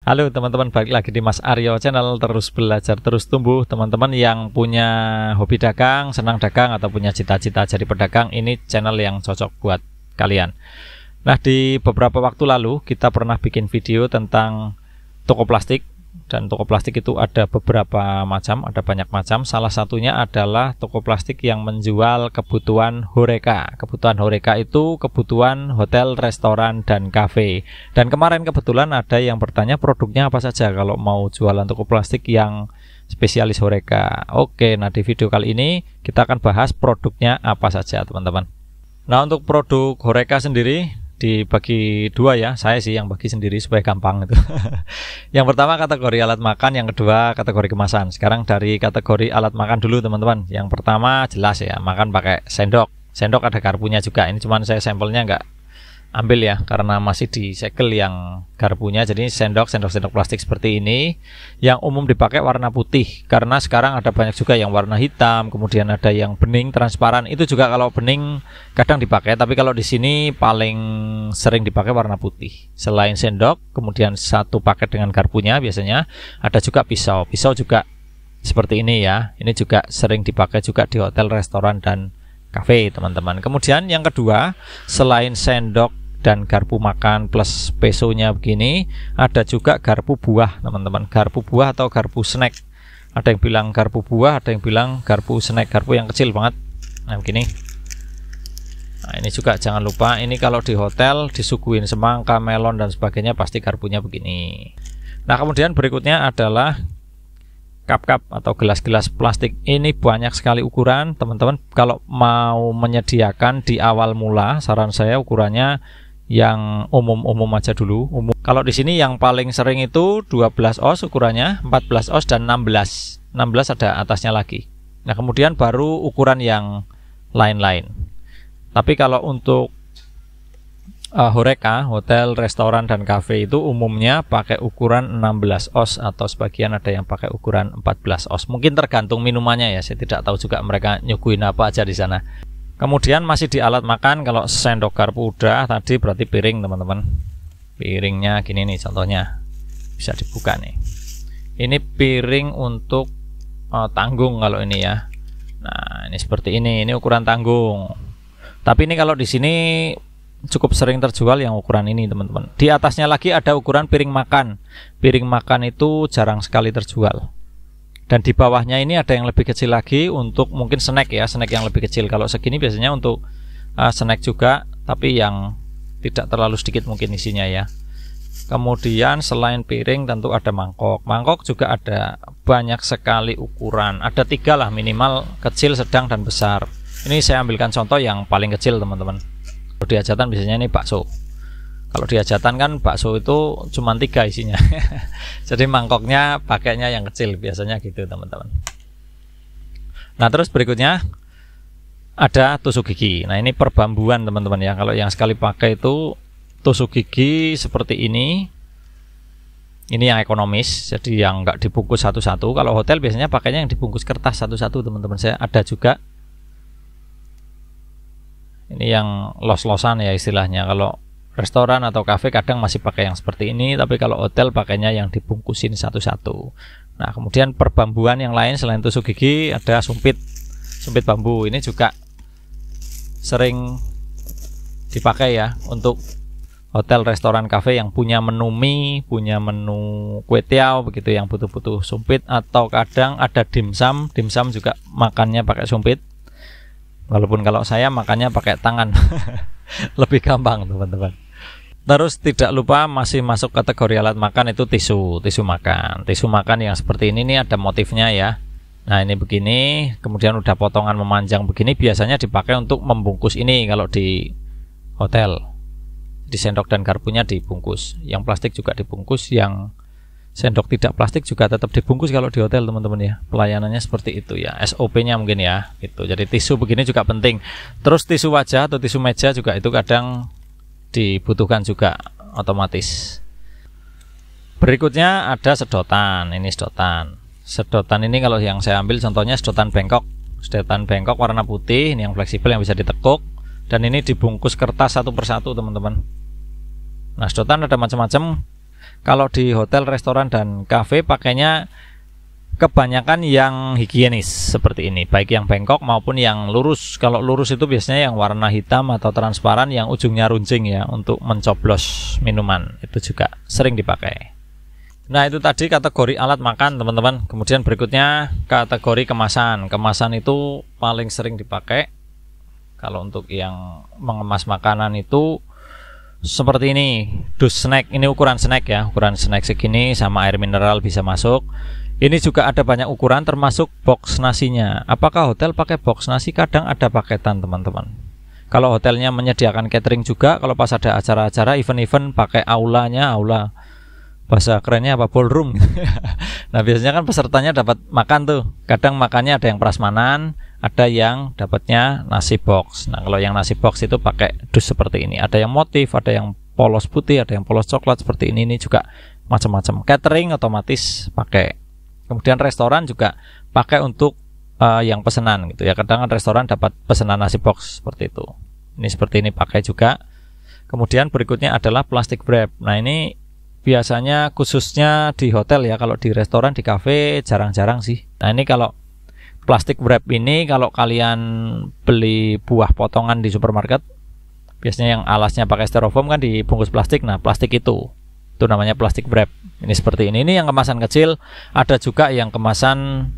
Halo teman-teman, balik lagi di Mas Aryo Channel. Terus belajar, terus tumbuh. Teman-teman yang punya hobi dagang, senang dagang, atau punya cita-cita jadi pedagang, ini channel yang cocok buat kalian. Nah, di beberapa waktu lalu kita pernah bikin video tentang toko plastik. Dan toko plastik itu ada beberapa macam, ada banyak macam. Salah satunya adalah toko plastik yang menjual kebutuhan HoReCa. Kebutuhan HoReCa itu kebutuhan hotel, restoran, dan kafe. Dan kemarin kebetulan ada yang bertanya produknya apa saja kalau mau jualan toko plastik yang spesialis HoReCa. Oke, nah di video kali ini kita akan bahas produknya apa saja, teman-teman. Nah, untuk produk HoReCa sendiri dibagi dua ya, saya sih yang bagi sendiri supaya gampang itu. Yang pertama kategori alat makan, yang kedua kategori kemasan. Sekarang dari kategori alat makan dulu, teman-teman. Yang pertama jelas ya, makan pakai sendok. Sendok ada garpunya juga. Ini cuman saya sampelnya nggak ambil ya, karena masih disegel yang garpunya. Jadi sendok plastik seperti ini yang umum dipakai warna putih, karena sekarang ada banyak juga yang warna hitam, kemudian ada yang bening transparan. Itu juga kalau bening kadang dipakai, tapi kalau di sini paling sering dipakai warna putih. Selain sendok, kemudian satu paket dengan garpunya biasanya ada juga pisau. Pisau juga seperti ini ya. Ini juga sering dipakai juga di hotel, restoran, dan kafe, teman-teman. Kemudian yang kedua, selain sendok dan garpu makan plus pesonya begini, ada juga garpu buah, teman-teman. Garpu buah atau garpu snack. Ada yang bilang garpu buah, ada yang bilang garpu snack, garpu yang kecil banget. Nah, begini. Nah, ini juga jangan lupa, ini kalau di hotel disuguhin semangka, melon, dan sebagainya pasti garpunya begini. Nah, kemudian berikutnya adalah cup-cup atau gelas-gelas plastik. Ini banyak sekali ukuran, teman-teman. Kalau mau menyediakan di awal mula, saran saya ukurannya yang umum-umum aja dulu. Kalau di sini yang paling sering itu 12 oz ukurannya, 14 oz, dan 16. 16 ada atasnya lagi. Nah, kemudian baru ukuran yang lain-lain. Tapi kalau untuk HoReCa, hotel, restoran, dan kafe itu umumnya pakai ukuran 16 oz atau sebagian ada yang pakai ukuran 14 oz. Mungkin tergantung minumannya ya, saya tidak tahu juga mereka nyuguhin apa aja di sana. Kemudian masih di alat makan, kalau sendok garpu udah tadi, berarti piring, teman-teman. Piringnya gini nih contohnya. Bisa dibuka nih. Ini piring untuk tanggung kalau ini ya. Nah, ini seperti ini ukuran tanggung. Tapi ini kalau di sini cukup sering terjual yang ukuran ini, teman-teman. Di atasnya lagi ada ukuran piring makan. Piring makan itu jarang sekali terjual. Dan di bawahnya ini ada yang lebih kecil lagi untuk mungkin snack ya, snack yang lebih kecil. Kalau segini biasanya untuk snack juga, tapi yang tidak terlalu sedikit mungkin isinya ya. Kemudian selain piring tentu ada mangkok. Mangkok juga ada banyak sekali ukuran. Ada 3 lah minimal, kecil, sedang, dan besar. Ini saya ambilkan contoh yang paling kecil, teman-teman. Kalau di hajatan biasanya ini bakso. Kalau di hajatan kan bakso itu cuma 3 isinya. Jadi mangkoknya pakainya yang kecil biasanya gitu, teman-teman. Nah, terus berikutnya ada tusuk gigi. Nah, ini perbambuan, teman-teman ya. Kalau yang sekali pakai itu tusuk gigi seperti ini. Ini yang ekonomis, jadi yang nggak dibungkus satu-satu. Kalau hotel biasanya pakainya yang dibungkus kertas satu-satu, teman-teman. Saya ada juga. Ini yang los-losan ya istilahnya. Kalau restoran atau kafe kadang masih pakai yang seperti ini, tapi kalau hotel pakainya yang dibungkusin satu-satu. Nah, kemudian perbambuan yang lain selain tusuk gigi ada sumpit bambu. Ini juga sering dipakai ya untuk hotel, restoran, kafe yang punya menu mie, punya menu kue tiaw begitu, yang butuh-butuh sumpit. Atau kadang ada dimsum juga makannya pakai sumpit. Walaupun kalau saya makannya pakai tangan lebih gampang, teman-teman. Terus tidak lupa masih masuk kategori alat makan itu tisu makan. Tisu makan yang seperti ini nih ada motifnya ya. Nah, ini begini, kemudian udah potongan memanjang begini, biasanya dipakai untuk membungkus ini kalau di hotel. Di sendok dan garpunya dibungkus. Yang plastik juga dibungkus, yang sendok tidak plastik juga tetap dibungkus kalau di hotel, teman-teman ya. Pelayanannya seperti itu ya, SOP-nya mungkin ya gitu. Jadi tisu begini juga penting. Terus tisu wajah atau tisu meja juga itu kadang dibutuhkan juga otomatis. Berikutnya ada sedotan. Ini sedotan ini kalau yang saya ambil contohnya sedotan bengkok. Sedotan bengkok warna putih, ini yang fleksibel yang bisa ditekuk, dan ini dibungkus kertas satu persatu, teman-teman. Nah, sedotan ada macam-macam. Kalau di hotel, restoran, dan kafe pakainya kebanyakan yang higienis seperti ini, baik yang bengkok maupun yang lurus. Kalau lurus itu biasanya yang warna hitam atau transparan yang ujungnya runcing ya, untuk mencoblos minuman, itu juga sering dipakai. Nah, itu tadi kategori alat makan teman-teman. Kemudian berikutnya kategori kemasan. Kemasan itu paling sering dipakai. Kalau untuk yang mengemas makanan itu seperti ini, dus snack. Ini ukuran snack ya, ukuran snack segini, sama air mineral bisa masuk. Ini juga ada banyak ukuran termasuk box nasinya. Apakah hotel pakai box nasi? Kadang ada paketan teman-teman. Kalau hotelnya menyediakan catering juga, kalau pas ada acara-acara, event-event, pakai aulanya, aula. Bahasa kerennya apa? Ballroom. Nah, biasanya kan pesertanya dapat makan tuh. Kadang makannya ada yang prasmanan, ada yang dapatnya nasi box. Nah, kalau yang nasi box itu pakai dus seperti ini. Ada yang motif, ada yang polos putih, ada yang polos coklat seperti ini. Ini juga macam-macam. Catering otomatis pakai. Kemudian restoran juga pakai untuk yang pesanan gitu ya. Kadang kan restoran dapat pesanan nasi box seperti itu. Ini seperti ini pakai juga. Kemudian berikutnya adalah plastic wrap. Nah, ini biasanya khususnya di hotel ya. Kalau di restoran, di kafe jarang-jarang sih. Nah, ini kalau plastic wrap ini, kalau kalian beli buah potongan di supermarket, biasanya yang alasnya pakai styrofoam kan dibungkus plastik. Nah, plastik itu namanya plastic wrap. Ini seperti ini. Ini yang kemasan kecil. Ada juga yang kemasan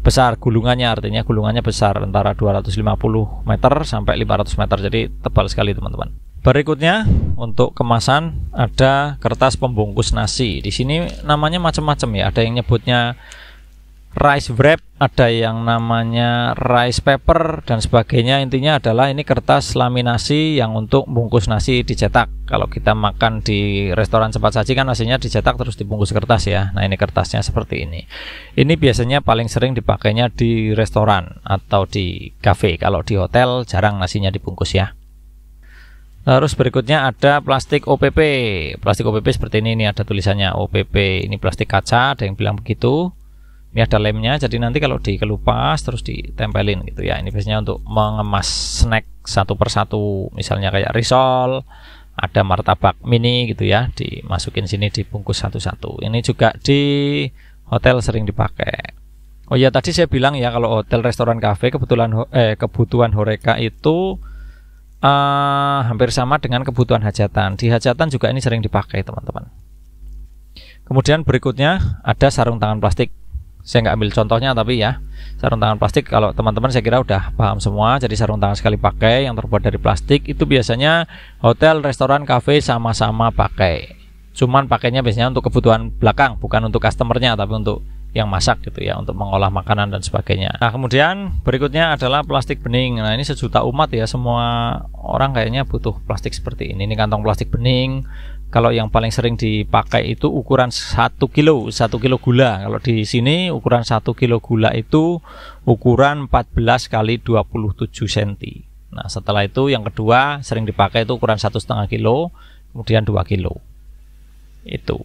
besar, gulungannya, artinya gulungannya besar, antara 250 meter sampai 500 meter. Jadi tebal sekali teman-teman. Berikutnya untuk kemasan ada kertas pembungkus nasi. Di sini namanya macam-macam ya. Ada yang nyebutnya rice wrap, ada yang namanya rice paper dan sebagainya. Intinya adalah ini kertas laminasi yang untuk bungkus nasi dicetak. Kalau kita makan di restoran cepat saji kan nasinya dicetak terus dibungkus kertas ya. Nah, ini kertasnya seperti ini. Ini biasanya paling sering dipakainya di restoran atau di kafe. Kalau di hotel jarang nasinya dibungkus ya. Terus berikutnya ada plastik OPP. Plastik OPP seperti ini ada tulisannya OPP. Ini plastik kaca, ada yang bilang begitu. Ini ada lemnya, jadi nanti kalau dikelupas terus ditempelin gitu ya. Ini biasanya untuk mengemas snack satu persatu, misalnya kayak risol, ada martabak mini gitu ya, dimasukin sini dibungkus satu-satu. Ini juga di hotel sering dipakai. Oh ya, tadi saya bilang ya kalau hotel, restoran, kafe kebutuhan HoReCa itu hampir sama dengan kebutuhan hajatan. Di hajatan juga ini sering dipakai teman-teman. Kemudian berikutnya ada sarung tangan plastik. Saya nggak ambil contohnya tapi ya, sarung tangan plastik kalau teman-teman saya kira udah paham semua. Jadi sarung tangan sekali pakai yang terbuat dari plastik itu biasanya hotel, restoran, kafe sama-sama pakai. Cuman pakainya biasanya untuk kebutuhan belakang, bukan untuk customernya tapi untuk yang masak gitu ya, untuk mengolah makanan dan sebagainya. Nah, kemudian berikutnya adalah plastik bening. Nah, ini sejuta umat ya, semua orang kayaknya butuh plastik seperti ini. Ini kantong plastik bening. Kalau yang paling sering dipakai itu ukuran 1 kilo gula. Kalau di sini ukuran 1 kilo gula itu ukuran 14 kali 27 cm. Nah, setelah itu yang kedua sering dipakai itu ukuran 1,5 kilo, kemudian 2 kilo. Itu.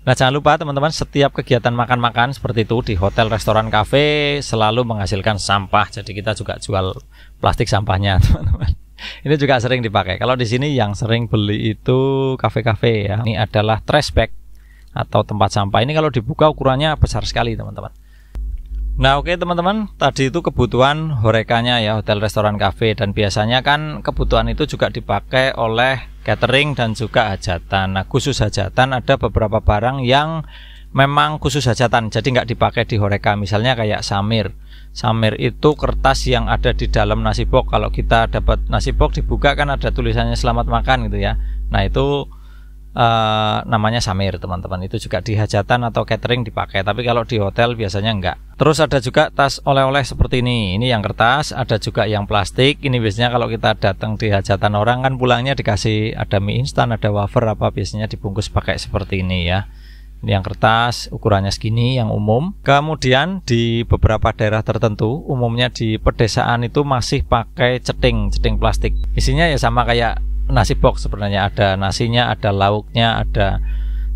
Nah, jangan lupa teman-teman, setiap kegiatan makan-makan seperti itu di hotel, restoran, kafe selalu menghasilkan sampah. Jadi kita juga jual plastik sampahnya, teman-teman. Ini juga sering dipakai. Kalau di sini yang sering beli itu kafe-kafe ya. Ini adalah trash bag atau tempat sampah. Ini kalau dibuka ukurannya besar sekali, teman-teman. Nah, oke teman-teman, tadi itu kebutuhan HoReCa-nya ya, hotel, restoran, kafe, dan biasanya kan kebutuhan itu juga dipakai oleh catering dan juga hajatan. Nah, khusus hajatan ada beberapa barang yang memang khusus hajatan, jadi nggak dipakai di HoReCa. Misalnya kayak samir. Samir itu kertas yang ada di dalam nasi box. Kalau kita dapat nasi box dibuka kan ada tulisannya selamat makan gitu ya. Nah, itu namanya samir teman-teman. Itu juga di hajatan atau catering dipakai, tapi kalau di hotel biasanya enggak. Terus ada juga tas oleh-oleh seperti ini. Ini yang kertas, ada juga yang plastik. Ini biasanya kalau kita datang di hajatan orang kan pulangnya dikasih ada mie instan, ada wafer apa, biasanya dibungkus pakai seperti ini ya. Ini yang kertas, ukurannya segini, yang umum. Kemudian di beberapa daerah tertentu, umumnya di pedesaan itu masih pakai ceting plastik. Isinya ya sama kayak nasi box sebenarnya, ada nasinya, ada lauknya, ada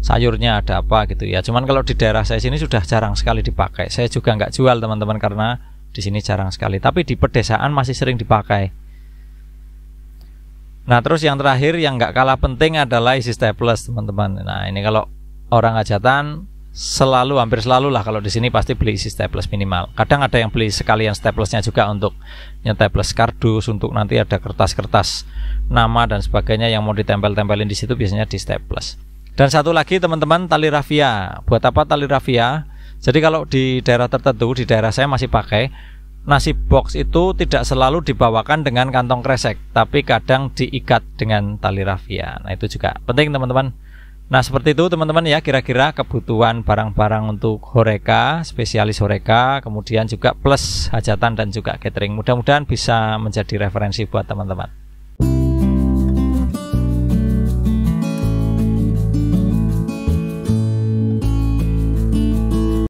sayurnya, ada apa gitu ya. Cuman kalau di daerah saya sini sudah jarang sekali dipakai. Saya juga nggak jual teman-teman karena di sini jarang sekali. Tapi di pedesaan masih sering dipakai. Nah terus yang terakhir yang nggak kalah penting adalah isi staples teman-teman. Nah ini kalau orang hajatan selalu, hampir selalu lah kalau di sini pasti beli isi staples minimal. Kadang ada yang beli sekalian staplesnya juga untuk nyetaples kardus, untuk nanti ada kertas-kertas nama dan sebagainya yang mau ditempel-tempelin di situ, biasanya di staples. Dan satu lagi teman-teman, tali rafia. Buat apa tali rafia? Jadi kalau di daerah tertentu, di daerah saya masih pakai, nasi box itu tidak selalu dibawakan dengan kantong kresek, tapi kadang diikat dengan tali rafia. Nah itu juga penting teman-teman. Nah seperti itu teman-teman ya, kira-kira kebutuhan barang-barang untuk Horeca, spesialis Horeca, kemudian juga plus hajatan dan juga catering. Mudah-mudahan bisa menjadi referensi buat teman-teman.